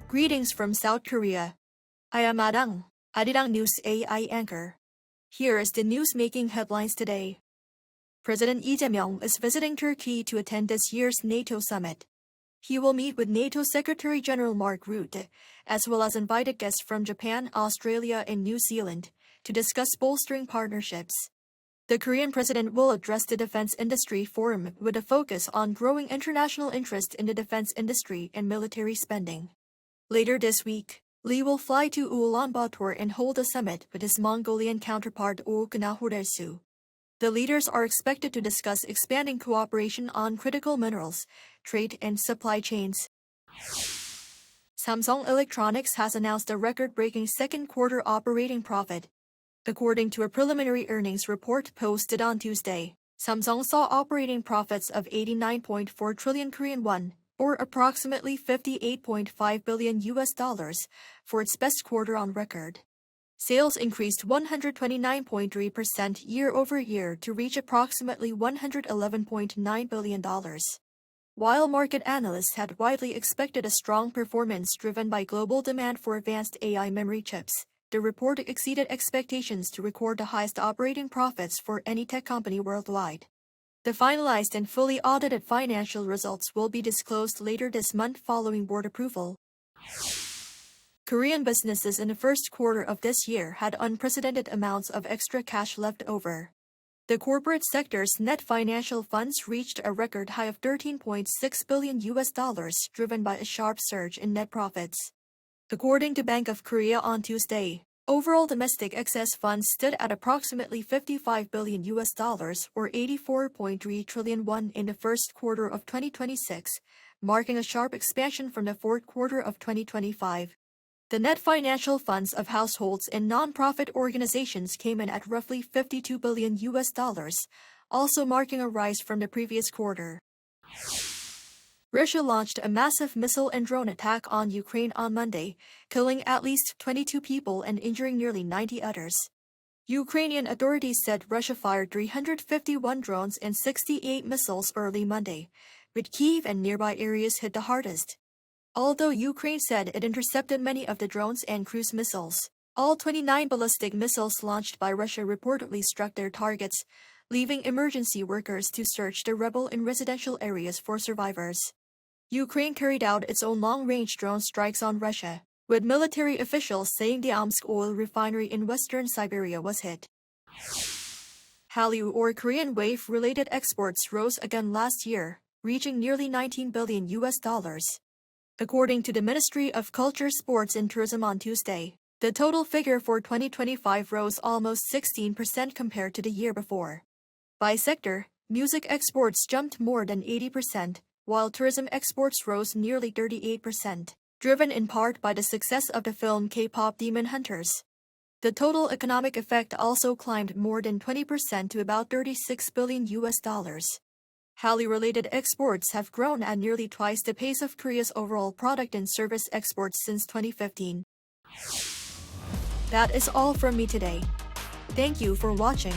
Greetings from South Korea. I am Arirang News AI anchor. Here is the news making headlines today. President Lee Jae-myung is visiting Turkey to attend this year's NATO summit. He will meet with NATO Secretary General Mark Rutte, as well as invited guests from Japan, Australia, and New Zealand, to discuss bolstering partnerships. The Korean president will address the defense industry forum with a focus on growing international interest in the defense industry and military spending. Later this week, Lee will fly to Ulaanbaatar and hold a summit with his Mongolian counterpart Hallyu. The leaders are expected to discuss expanding cooperation on critical minerals, trade, and supply chains. Samsung Electronics has announced a record-breaking second quarter operating profit. According to a preliminary earnings report posted on Tuesday, Samsung saw operating profits of 89.4 trillion Korean won, or approximately $58.5 billion for its best quarter on record. Sales increased 129.3% year-over-year to reach approximately $111.9 billion. While market analysts had widely expected a strong performance driven by global demand for advanced AI memory chips, the report exceeded expectations to record the highest operating profits for any tech company worldwide. The finalized and fully audited financial results will be disclosed later this month following board approval. Korean businesses in the first quarter of this year had unprecedented amounts of extra cash left over. The corporate sector's net financial funds reached a record high of $13.6 billion, driven by a sharp surge in net profits. According to Bank of Korea on Tuesday, overall domestic excess funds stood at approximately $55 billion, or 84.3 trillion won in the first quarter of 2026, marking a sharp expansion from the fourth quarter of 2025. The net financial funds of households and non-profit organizations came in at roughly $52 billion, also marking a rise from the previous quarter. Russia launched a massive missile and drone attack on Ukraine on Monday, killing at least 22 people and injuring nearly 90 others. Ukrainian authorities said Russia fired 351 drones and 68 missiles early Monday, with Kyiv and nearby areas hit the hardest. Although Ukraine said it intercepted many of the drones and cruise missiles, all 29 ballistic missiles launched by Russia reportedly struck their targets, leaving emergency workers to search the rebel in residential areas for survivors. Ukraine carried out its own long-range drone strikes on Russia, with military officials saying the Omsk oil refinery in western Siberia was hit. Hallyu or Korean wave-related exports rose again last year, reaching nearly $19 billion. According to the Ministry of Culture, Sports and Tourism on Tuesday, the total figure for 2025 rose almost 16% compared to the year before. By sector, music exports jumped more than 80%, while tourism exports rose nearly 38%, driven in part by the success of the film K-pop Demon Hunters. The total economic effect also climbed more than 20% to about $36 billion. Hallyu-related exports have grown at nearly twice the pace of Korea's overall product and service exports since 2015. That is all from me today. Thank you for watching.